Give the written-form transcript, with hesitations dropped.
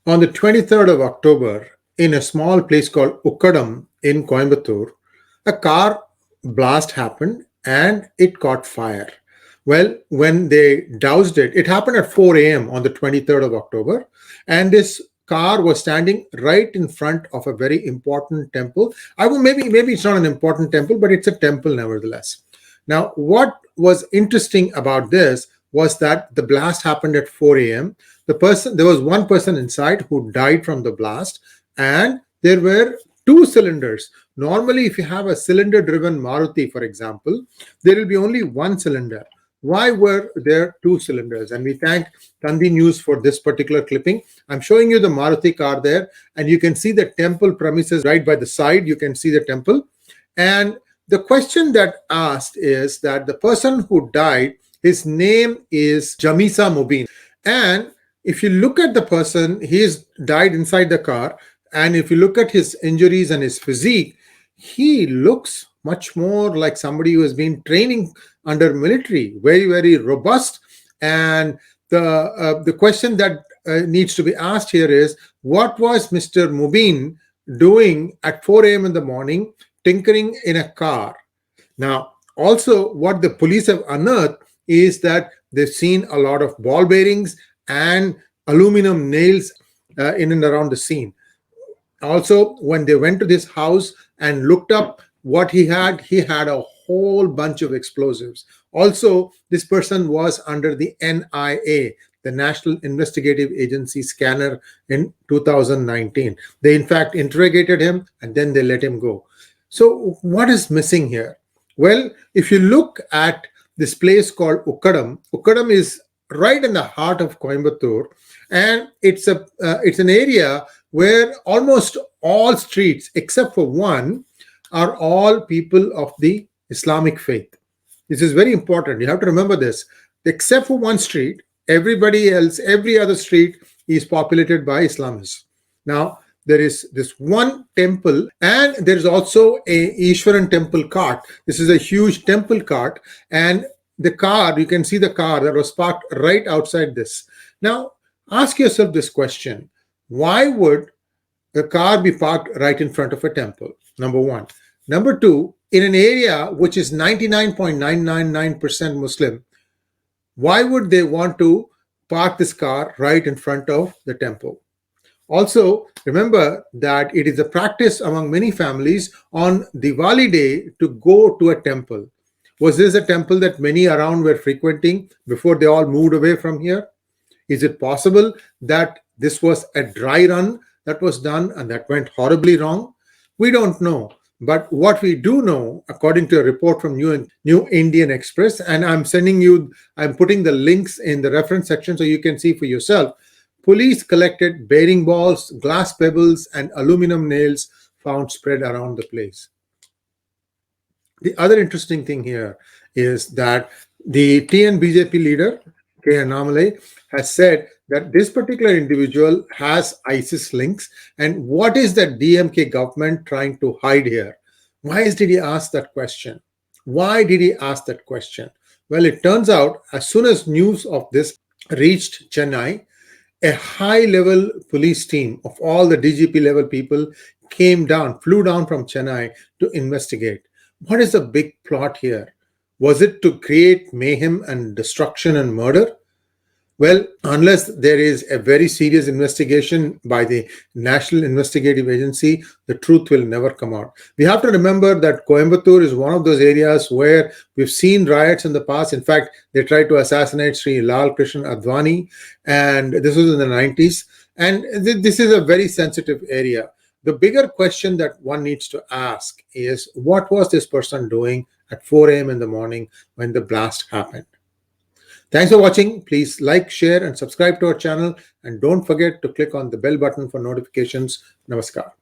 On the 23rd of October, in a small place called Ukkadam in Coimbatore, a car blast happened and it caught fire. Well, when they doused it, it happened at 4 a.m. on the 23rd of October, and this car was standing right in front of a very important temple. Maybe it's not an important temple, but it's a temple nevertheless. Now, what was interesting about this was that the blast happened at 4 a.m. There was one person inside who died from the blast, and there were two cylinders. Normally, if you have a cylinder-driven Maruti, for example, there will be only one cylinder. Why were there two cylinders? And we thank Tanvi News for this particular clipping. I'm showing you the Maruti car there, and you can see the temple premises right by the side. You can see the temple. And the question that asked is that the person who died, his name is Jamisa Mubin. And if you look at the person, he's died inside the car. And if you look at his injuries and his physique, he looks much more like somebody who has been training under military, very, very robust. And the question that needs to be asked here is, what was Mr. Mubin doing at 4 a.m. in the morning, tinkering in a car? Now, also what the police have unearthed is that they've seen a lot of ball bearings and aluminum nails in and around the scene. Also, when they went to this house and looked up what he had a whole bunch of explosives. Also, this person was under the NIA, the National Investigative Agency scanner in 2019. They in fact interrogated him and then they let him go. So what is missing here? Well, if you look at this place called Ukkadam, Ukkadam is right in the heart of Coimbatore, and it's an area where almost all streets except for one are all people of the Islamic faith. This is very important. You have to remember this. Except for one street, everybody else, every other street is populated by Islamists. Now, there is this one temple, and there is also a Ishwaran temple cart. This is a huge temple cart, and the car, you can see the car that was parked right outside this. Now, ask yourself this question. Why would the car be parked right in front of a temple? Number one. Number two, in an area which is 99.999% Muslim, why would they want to park this car right in front of the temple? Also, remember that it is a practice among many families on Diwali day to go to a temple. Was this a temple that many around were frequenting before they all moved away from here? Is it possible that this was a dry run that was done and that went horribly wrong? We don't know. But what we do know, according to a report from New Indian Express, and I'm putting the links in the reference section so you can see for yourself, police collected bearing balls, glass pebbles, and aluminum nails found spread around the place. The other interesting thing here is that the TN BJP leader, 𝙒𝙧𝙤𝙪𝙥𝙥, has said that this particular individual has ISIS links. And what is the DMK government trying to hide here? Why did he ask that question? Why did he ask that question? Well, it turns out as soon as news of this reached Chennai, a high-level police team of all the DGP level people flew down from Chennai to investigate. What is the big plot here? Was it to create mayhem and destruction and murder? Well, unless there is a very serious investigation by the National Investigative Agency, the truth will never come out. We have to remember that Coimbatore is one of those areas where we've seen riots in the past. In fact, they tried to assassinate Sri Lal Krishna Advani, and this was in the 90s. And this is a very sensitive area. The bigger question that one needs to ask is, what was this person doing at 4 a.m. in the morning when the blast happened? Thanks for watching. Please like, share, and subscribe to our channel. And don't forget to click on the bell button for notifications. Namaskar.